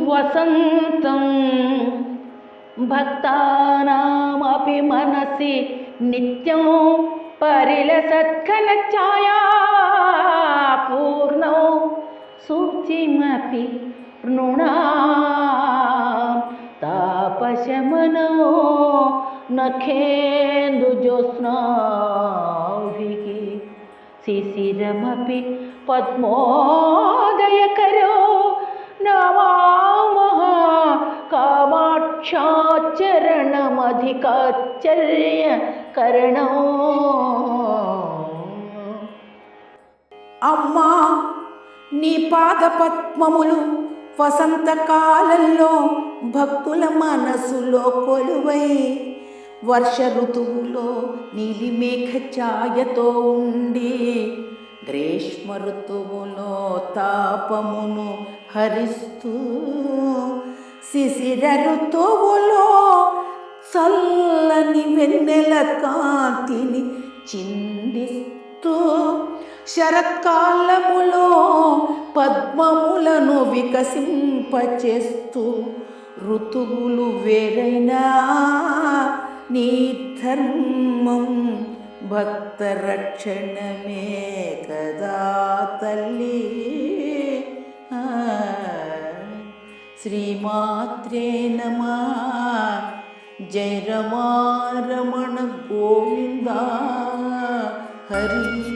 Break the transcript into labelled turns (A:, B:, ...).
A: వసంతం భక్తానామపి మనసి నిత్యం పరిలసత్కన ఛాయా పూర్ణో శుచిమపి నృణాం తాపశమనో నఖేందుజ్యోత్స్నాభిః శిశిరమపి పద్మోదయకరో నమామః కామాక్షాచరణమధికాశ్చర్యకరణో.
B: అమ్మా, నీ పాదపద్మములు వసంతకాలంలో భక్తుల మనసులో కొలువై, వర్ష ఋతువులో నీలిమేఘ ఛాయతో ఉండి, గ్రీష్మ ఋతువులో తాపమును హరిస్తూ, శిశిర ఋతువులో చల్లని వెన్నెల కాంతిని చిందిస్తూ, శరత్కాలములో పద్మములను వికసింపచేస్తూ, ఋతువులు వేరైనా నీ ధర్మం భక్త రక్షణమే కదా తల్లి. శ్రీమాత్రే నమః. జయ రమా రమణ గోవింద హరి.